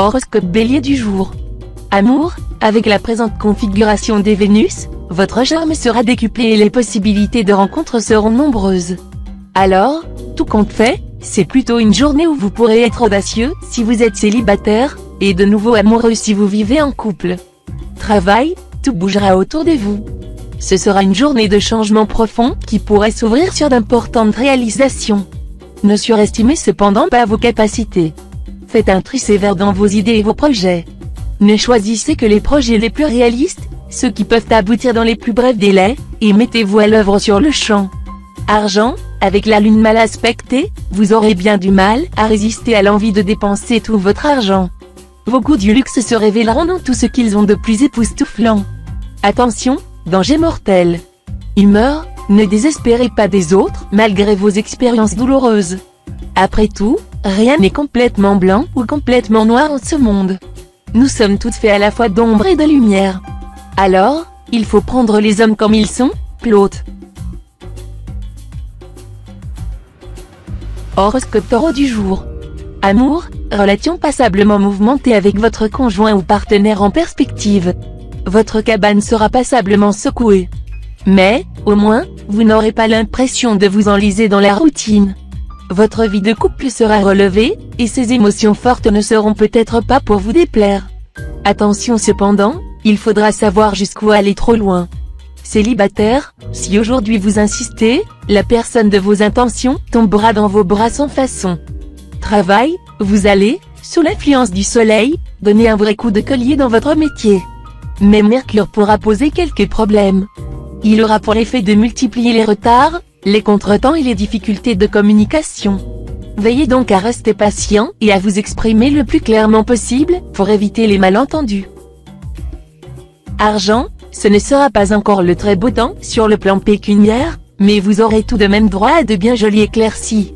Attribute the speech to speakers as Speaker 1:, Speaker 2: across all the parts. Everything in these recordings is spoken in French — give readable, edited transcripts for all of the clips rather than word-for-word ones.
Speaker 1: Horoscope Bélier du jour. Amour, avec la présente configuration des Vénus, votre charme sera décuplé et les possibilités de rencontres seront nombreuses. Alors, tout compte fait, c'est plutôt une journée où vous pourrez être audacieux si vous êtes célibataire, et de nouveau amoureux si vous vivez en couple. Travail, tout bougera autour de vous. Ce sera une journée de changement profond qui pourrait s'ouvrir sur d'importantes réalisations. Ne surestimez cependant pas vos capacités. Faites un tri sévère dans vos idées et vos projets. Ne choisissez que les projets les plus réalistes, ceux qui peuvent aboutir dans les plus brefs délais, et mettez-vous à l'œuvre sur le champ. Argent, avec la lune mal aspectée, vous aurez bien du mal à résister à l'envie de dépenser tout votre argent. Vos goûts du luxe se révéleront dans tout ce qu'ils ont de plus époustouflant. Attention, danger mortel. Humeur, ne désespérez pas des autres malgré vos expériences douloureuses. Après tout, rien n'est complètement blanc ou complètement noir en ce monde. Nous sommes toutes faits à la fois d'ombre et de lumière. Alors, il faut prendre les hommes comme ils sont, Plaute. Horoscope Taureau du jour. Amour, relation passablement mouvementée avec votre conjoint ou partenaire en perspective. Votre cabane sera passablement secouée. Mais, au moins, vous n'aurez pas l'impression de vous enliser dans la routine. Votre vie de couple sera relevée, et ces émotions fortes ne seront peut-être pas pour vous déplaire. Attention cependant, il faudra savoir jusqu'où aller trop loin. Célibataire, si aujourd'hui vous insistez, la personne de vos intentions tombera dans vos bras sans façon. Travail, vous allez, sous l'influence du soleil, donner un vrai coup de collier dans votre métier. Mais Mercure pourra poser quelques problèmes. Il aura pour effet de multiplier les retards, les contretemps et les difficultés de communication. Veillez donc à rester patient et à vous exprimer le plus clairement possible pour éviter les malentendus. Argent, ce ne sera pas encore le très beau temps sur le plan pécuniaire, mais vous aurez tout de même droit à de bien jolies éclaircies.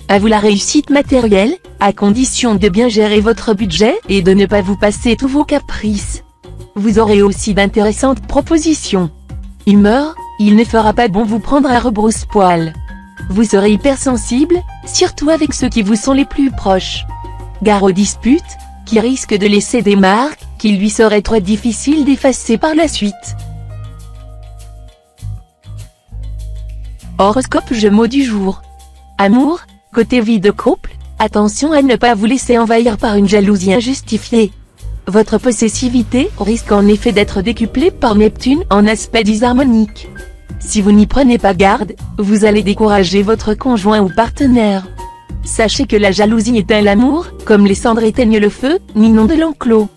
Speaker 1: À vous la réussite matérielle, à condition de bien gérer votre budget et de ne pas vous passer tous vos caprices. Vous aurez aussi d'intéressantes propositions. Humeur, il ne fera pas bon vous prendre à rebrousse-poil. Vous serez hypersensible, surtout avec ceux qui vous sont les plus proches. Gare aux disputes, qui risquent de laisser des marques, qu'il lui serait trop difficile d'effacer par la suite. Horoscope Gémeaux du jour. Amour, côté vie de couple, attention à ne pas vous laisser envahir par une jalousie injustifiée. Votre possessivité risque en effet d'être décuplée par Neptune en aspect disharmonique. Si vous n'y prenez pas garde, vous allez décourager votre conjoint ou partenaire. Sachez que la jalousie éteint l'amour, comme les cendres éteignent le feu, n'inondent de l'enclos.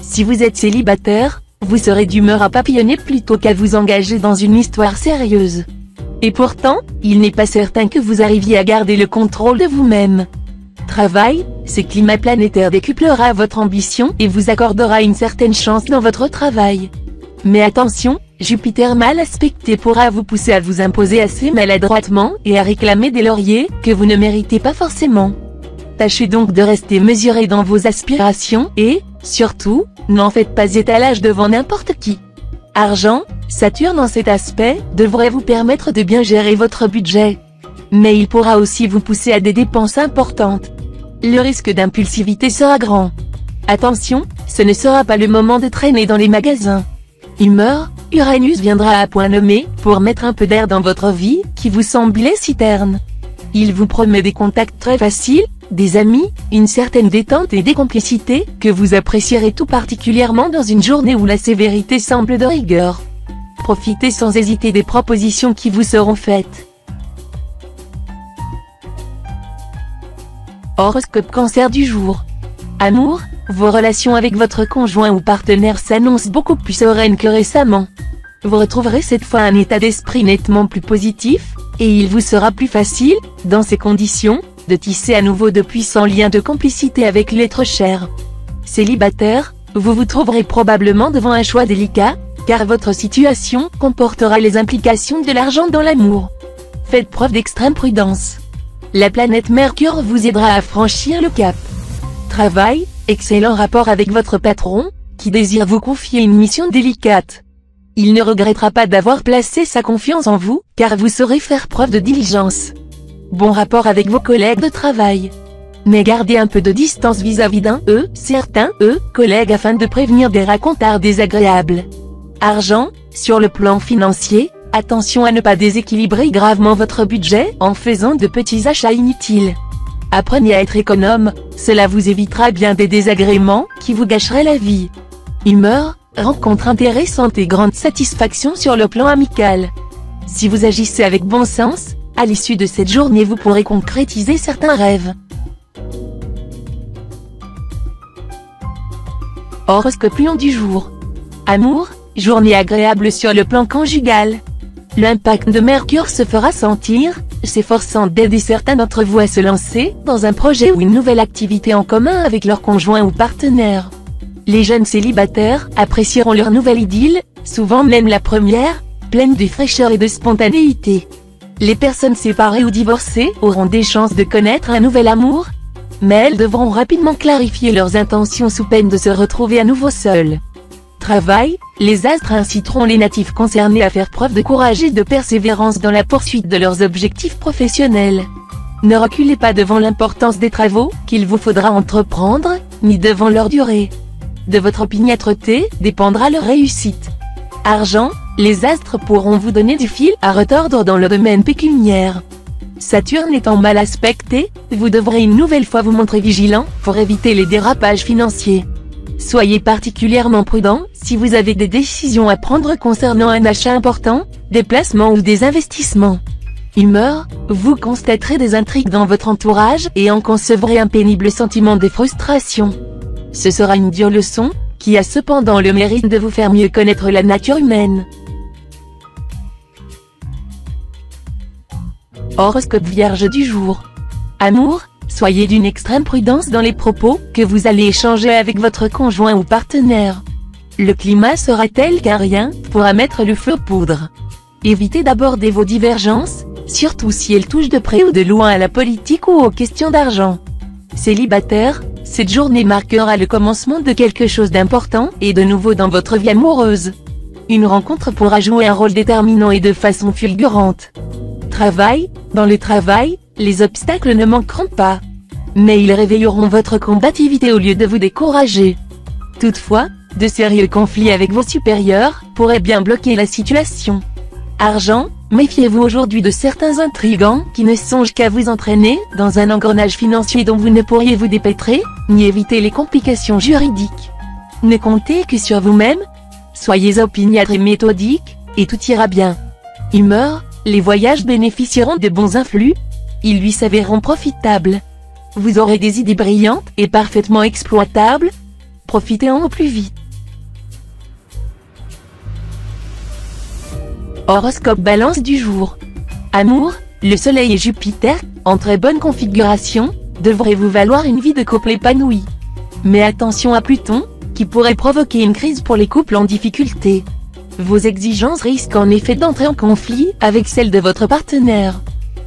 Speaker 1: Si vous êtes célibataire, vous serez d'humeur à papillonner plutôt qu'à vous engager dans une histoire sérieuse. Et pourtant, il n'est pas certain que vous arriviez à garder le contrôle de vous-même. Travail, ce climat planétaire décuplera votre ambition et vous accordera une certaine chance dans votre travail. Mais attention, Jupiter mal aspecté pourra vous pousser à vous imposer assez maladroitement et à réclamer des lauriers que vous ne méritez pas forcément. Tâchez donc de rester mesuré dans vos aspirations et, surtout, n'en faites pas étalage devant n'importe qui. Argent, Saturne en cet aspect devrait vous permettre de bien gérer votre budget. Mais il pourra aussi vous pousser à des dépenses importantes. Le risque d'impulsivité sera grand. Attention, ce ne sera pas le moment de traîner dans les magasins. Humeur, Uranus viendra à point nommé pour mettre un peu d'air dans votre vie qui vous semblait si terne. Il vous promet des contacts très faciles, des amis, une certaine détente et des complicités que vous apprécierez tout particulièrement dans une journée où la sévérité semble de rigueur. Profitez sans hésiter des propositions qui vous seront faites. Horoscope Cancer du jour. Amour, vos relations avec votre conjoint ou partenaire s'annoncent beaucoup plus sereines que récemment. Vous retrouverez cette fois un état d'esprit nettement plus positif, et il vous sera plus facile, dans ces conditions, de tisser à nouveau de puissants liens de complicité avec l'être cher. Célibataire, vous vous trouverez probablement devant un choix délicat, car votre situation comportera les implications de l'argent dans l'amour. Faites preuve d'extrême prudence. La planète Mercure vous aidera à franchir le cap. Travail, excellent rapport avec votre patron, qui désire vous confier une mission délicate. Il ne regrettera pas d'avoir placé sa confiance en vous, car vous saurez faire preuve de diligence. Bon rapport avec vos collègues de travail. Mais gardez un peu de distance vis-à-vis d'un certain collègue afin de prévenir des racontars désagréables. Argent, sur le plan financier, attention à ne pas déséquilibrer gravement votre budget en faisant de petits achats inutiles. Apprenez à être économe, cela vous évitera bien des désagréments qui vous gâcheraient la vie. Humeur, rencontre intéressante et grande satisfaction sur le plan amical. Si vous agissez avec bon sens, à l'issue de cette journée vous pourrez concrétiser certains rêves. Horoscope Lion du jour. Amour, journée agréable sur le plan conjugal. L'impact de Mercure se fera sentir, s'efforçant d'aider certains d'entre vous à se lancer dans un projet ou une nouvelle activité en commun avec leur conjoint ou partenaire. Les jeunes célibataires apprécieront leur nouvelle idylle, souvent même la première, pleine de fraîcheur et de spontanéité. Les personnes séparées ou divorcées auront des chances de connaître un nouvel amour, mais elles devront rapidement clarifier leurs intentions sous peine de se retrouver à nouveau seules. Travail, les astres inciteront les natifs concernés à faire preuve de courage et de persévérance dans la poursuite de leurs objectifs professionnels. Ne reculez pas devant l'importance des travaux qu'il vous faudra entreprendre, ni devant leur durée. De votre opiniâtreté dépendra leur réussite. Argent, les astres pourront vous donner du fil à retordre dans le domaine pécuniaire. Saturne étant mal aspecté, vous devrez une nouvelle fois vous montrer vigilant pour éviter les dérapages financiers. Soyez particulièrement prudent si vous avez des décisions à prendre concernant un achat important, des placements ou des investissements. Humeur, vous constaterez des intrigues dans votre entourage et en concevrez un pénible sentiment de frustration. Ce sera une dure leçon, qui a cependant le mérite de vous faire mieux connaître la nature humaine. Horoscope Vierge du jour. Amour, soyez d'une extrême prudence dans les propos que vous allez échanger avec votre conjoint ou partenaire. Le climat sera tel qu'un rien pourra mettre le feu aux poudres. Évitez d'aborder vos divergences, surtout si elles touchent de près ou de loin à la politique ou aux questions d'argent. Célibataire, cette journée marquera le commencement de quelque chose d'important et de nouveau dans votre vie amoureuse. Une rencontre pourra jouer un rôle déterminant et de façon fulgurante. Travail, dans le travail, les obstacles ne manqueront pas. Mais ils réveilleront votre combativité au lieu de vous décourager. Toutefois, de sérieux conflits avec vos supérieurs pourraient bien bloquer la situation. Argent, méfiez-vous aujourd'hui de certains intrigants qui ne songent qu'à vous entraîner dans un engrenage financier dont vous ne pourriez vous dépêtrer, ni éviter les complications juridiques. Ne comptez que sur vous-même. Soyez opiniâtre et méthodique, et tout ira bien. Humeur, les voyages bénéficieront de bons influx. Ils lui s'avéreront profitables. Vous aurez des idées brillantes et parfaitement exploitables. Profitez-en au plus vite. Horoscope Balance du jour. Amour, le Soleil et Jupiter, en très bonne configuration, devraient vous valoir une vie de couple épanouie. Mais attention à Pluton, qui pourrait provoquer une crise pour les couples en difficulté. Vos exigences risquent en effet d'entrer en conflit avec celles de votre partenaire.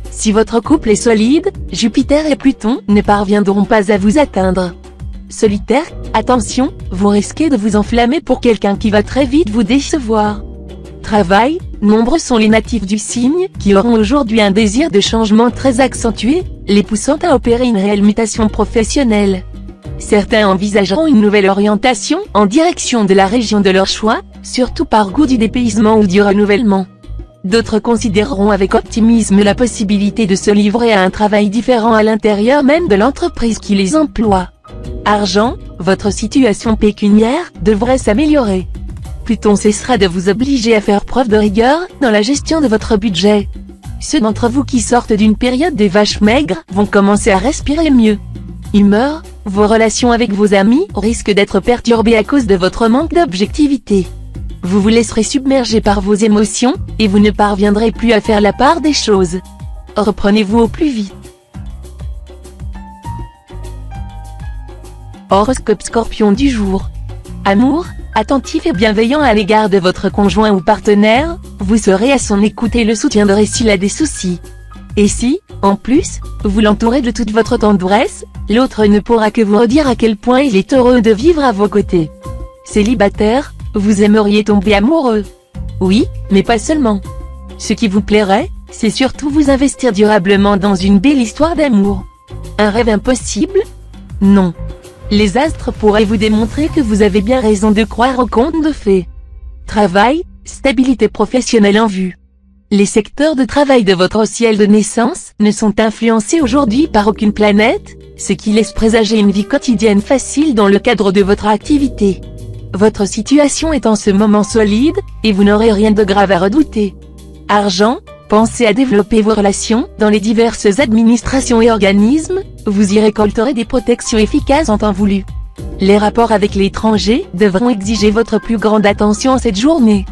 Speaker 1: Si votre couple est solide, Jupiter et Pluton ne parviendront pas à vous atteindre. Solitaire, attention, vous risquez de vous enflammer pour quelqu'un qui va très vite vous décevoir. Travail, nombreux sont les natifs du signe qui auront aujourd'hui un désir de changement très accentué, les poussant à opérer une réelle mutation professionnelle. Certains envisageront une nouvelle orientation en direction de la région de leur choix, surtout par goût du dépaysement ou du renouvellement. D'autres considéreront avec optimisme la possibilité de se livrer à un travail différent à l'intérieur même de l'entreprise qui les emploie. Argent, votre situation pécuniaire devrait s'améliorer. Pluton cessera de vous obliger à faire preuve de rigueur dans la gestion de votre budget. Ceux d'entre vous qui sortent d'une période des vaches maigres vont commencer à respirer mieux. Humeur, vos relations avec vos amis risquent d'être perturbées à cause de votre manque d'objectivité. Vous vous laisserez submerger par vos émotions, et vous ne parviendrez plus à faire la part des choses. Reprenez-vous au plus vite. Horoscope Scorpion du jour. Amour, attentif et bienveillant à l'égard de votre conjoint ou partenaire, vous serez à son écoute et le soutiendrez s'il a des soucis. Et si, en plus, vous l'entourez de toute votre tendresse, l'autre ne pourra que vous redire à quel point il est heureux de vivre à vos côtés. Célibataire, vous aimeriez tomber amoureux. Oui, mais pas seulement. Ce qui vous plairait, c'est surtout vous investir durablement dans une belle histoire d'amour. Un rêve impossible? Non. Les astres pourraient vous démontrer que vous avez bien raison de croire aux contes de fées. Travail, stabilité professionnelle en vue. Les secteurs de travail de votre ciel de naissance ne sont influencés aujourd'hui par aucune planète, ce qui laisse présager une vie quotidienne facile dans le cadre de votre activité. Votre situation est en ce moment solide, et vous n'aurez rien de grave à redouter. Argent, pensez à développer vos relations dans les diverses administrations et organismes, vous y récolterez des protections efficaces en temps voulu. Les rapports avec l'étranger devront exiger votre plus grande attention cette journée.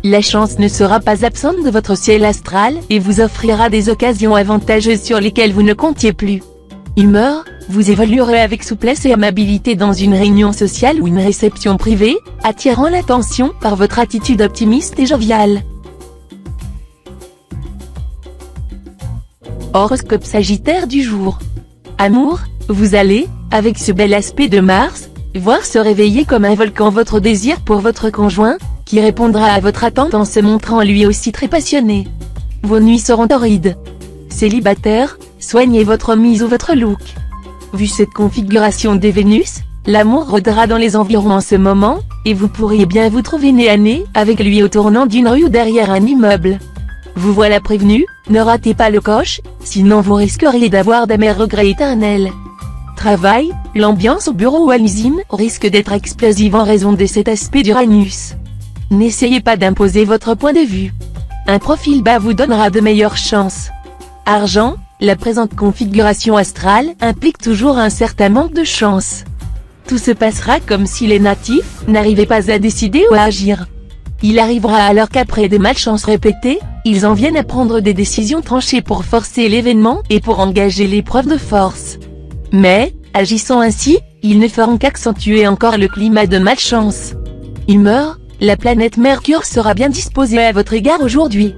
Speaker 1: La chance ne sera pas absente de votre ciel astral et vous offrira des occasions avantageuses sur lesquelles vous ne comptiez plus. Humeur, vous évoluerez avec souplesse et amabilité dans une réunion sociale ou une réception privée, attirant l'attention par votre attitude optimiste et joviale. Horoscope Sagittaire du jour. Amour, vous allez, avec ce bel aspect de Mars, voir se réveiller comme un volcan votre désir pour votre conjoint, qui répondra à votre attente en se montrant lui aussi très passionné. Vos nuits seront torrides. Célibataire, soignez votre mise ou votre look. Vu cette configuration des Vénus, l'amour rôdera dans les environs en ce moment, et vous pourriez bien vous trouver nez à nez avec lui au tournant d'une rue ou derrière un immeuble. Vous voilà prévenu, ne ratez pas le coche, sinon vous risqueriez d'avoir d'amers regrets éternels. Travail, l'ambiance au bureau ou à l'usine risque d'être explosive en raison de cet aspect d'Uranus. N'essayez pas d'imposer votre point de vue. Un profil bas vous donnera de meilleures chances. Argent, la présente configuration astrale implique toujours un certain manque de chance. Tout se passera comme si les natifs n'arrivaient pas à décider ou à agir. Il arrivera alors qu'après des malchances répétées, ils en viennent à prendre des décisions tranchées pour forcer l'événement et pour engager l'épreuve de force. Mais, agissant ainsi, ils ne feront qu'accentuer encore le climat de malchance. Humeur, la planète Mercure sera bien disposée à votre égard aujourd'hui.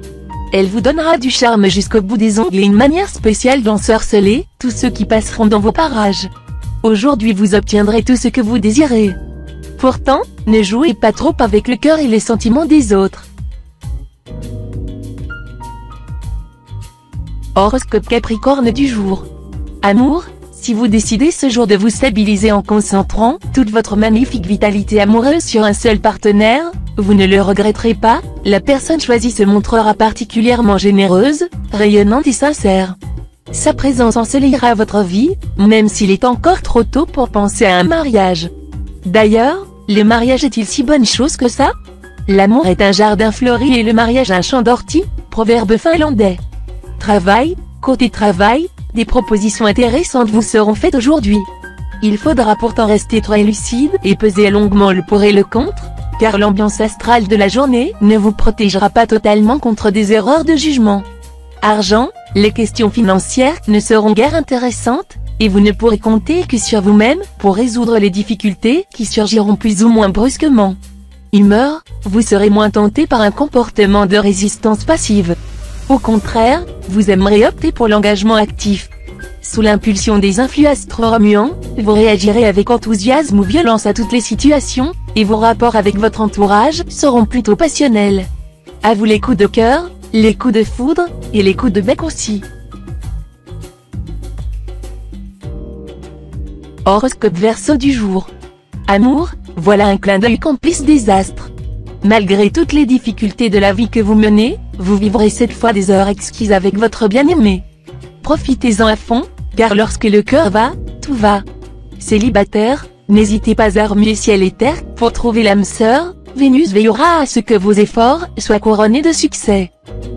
Speaker 1: Elle vous donnera du charme jusqu'au bout des ongles et une manière spéciale d'ensorceler tous ceux qui passeront dans vos parages. Aujourd'hui vous obtiendrez tout ce que vous désirez. Pourtant, ne jouez pas trop avec le cœur et les sentiments des autres. Horoscope Capricorne du jour. Amour, si vous décidez ce jour de vous stabiliser en concentrant toute votre magnifique vitalité amoureuse sur un seul partenaire, vous ne le regretterez pas, la personne choisie se montrera particulièrement généreuse, rayonnante et sincère. Sa présence ensoleillera votre vie, même s'il est encore trop tôt pour penser à un mariage. D'ailleurs, le mariage est-il si bonne chose que ça? L'amour est un jardin fleuri et le mariage un champ d'orties, proverbe finlandais. Travail, côté travail, des propositions intéressantes vous seront faites aujourd'hui. Il faudra pourtant rester très lucide et peser longuement le pour et le contre, car l'ambiance astrale de la journée ne vous protégera pas totalement contre des erreurs de jugement. Argent, les questions financières ne seront guère intéressantes, et vous ne pourrez compter que sur vous-même pour résoudre les difficultés qui surgiront plus ou moins brusquement. Humeur, vous serez moins tenté par un comportement de résistance passive. Au contraire, vous aimeriez opter pour l'engagement actif. Sous l'impulsion des influx astro-remuants, vous réagirez avec enthousiasme ou violence à toutes les situations, et vos rapports avec votre entourage seront plutôt passionnels. À vous les coups de cœur, les coups de foudre, et les coups de bec aussi. Horoscope Verseau du jour. Amour, voilà un clin d'œil complice des astres. Malgré toutes les difficultés de la vie que vous menez, vous vivrez cette fois des heures exquises avec votre bien-aimé. Profitez-en à fond, car lorsque le cœur va, tout va. Célibataire, n'hésitez pas à remuer ciel et terre pour trouver l'âme sœur, Vénus veillera à ce que vos efforts soient couronnés de succès.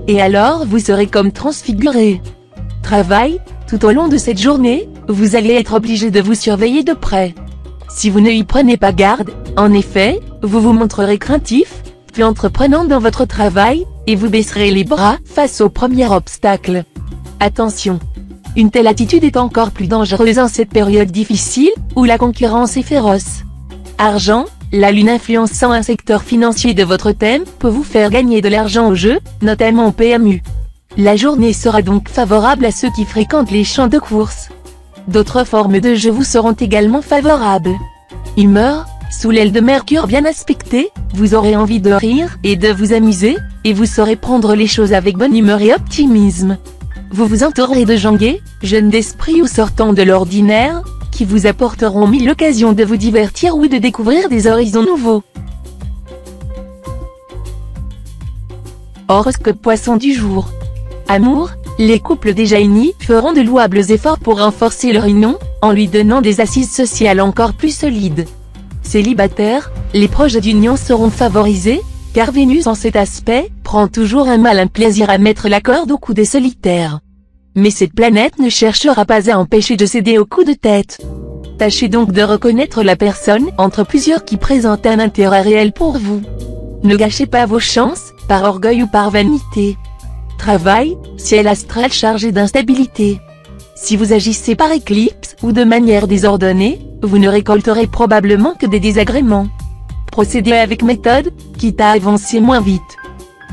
Speaker 1: Et alors vous serez comme transfiguré. Travail, tout au long de cette journée, vous allez être obligé de vous surveiller de près. Si vous ne y prenez pas garde, en effet, vous vous montrerez craintif, puis entreprenant dans votre travail, et vous baisserez les bras face au premier obstacle. Attention! Une telle attitude est encore plus dangereuse en cette période difficile, où la concurrence est féroce. Argent, la lune influençant un secteur financier de votre thème peut vous faire gagner de l'argent au jeu, notamment au PMU. La journée sera donc favorable à ceux qui fréquentent les champs de course. D'autres formes de jeu vous seront également favorables. Humeur, sous l'aile de Mercure bien aspectée, vous aurez envie de rire et de vous amuser, et vous saurez prendre les choses avec bonne humeur et optimisme. Vous vous entourez de gens gais, jeunes d'esprit ou sortant de l'ordinaire, qui vous apporteront mille occasions de vous divertir ou de découvrir des horizons nouveaux. Horoscope Poisson du jour. Amour, les couples déjà unis feront de louables efforts pour renforcer leur union, en lui donnant des assises sociales encore plus solides. Célibataires, les projets d'union seront favorisés, car Vénus en cet aspect, prend toujours un malin plaisir à mettre la corde au cou des solitaires. Mais cette planète ne cherchera pas à empêcher de céder au coup de tête. Tâchez donc de reconnaître la personne entre plusieurs qui présente un intérêt réel pour vous. Ne gâchez pas vos chances, par orgueil ou par vanité. Travail, ciel astral chargé d'instabilité. Si vous agissez par éclipse ou de manière désordonnée, vous ne récolterez probablement que des désagréments. Procédez avec méthode, quitte à avancer moins vite.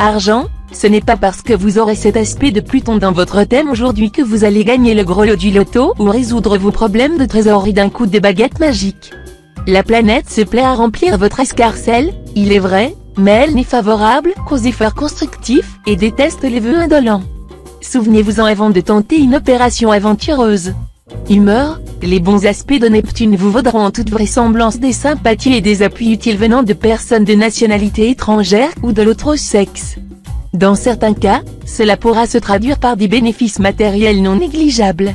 Speaker 1: Argent, ce n'est pas parce que vous aurez cet aspect de Pluton dans votre thème aujourd'hui que vous allez gagner le gros lot du loto ou résoudre vos problèmes de trésorerie d'un coup de baguette magique. La planète se plaît à remplir votre escarcelle, il est vrai, mais elle n'est favorable qu'aux efforts constructifs et déteste les vœux indolents. Souvenez-vous-en avant de tenter une opération aventureuse. Humeur, les bons aspects de Neptune vous vaudront en toute vraisemblance des sympathies et des appuis utiles venant de personnes de nationalité étrangère ou de l'autre sexe. Dans certains cas, cela pourra se traduire par des bénéfices matériels non négligeables.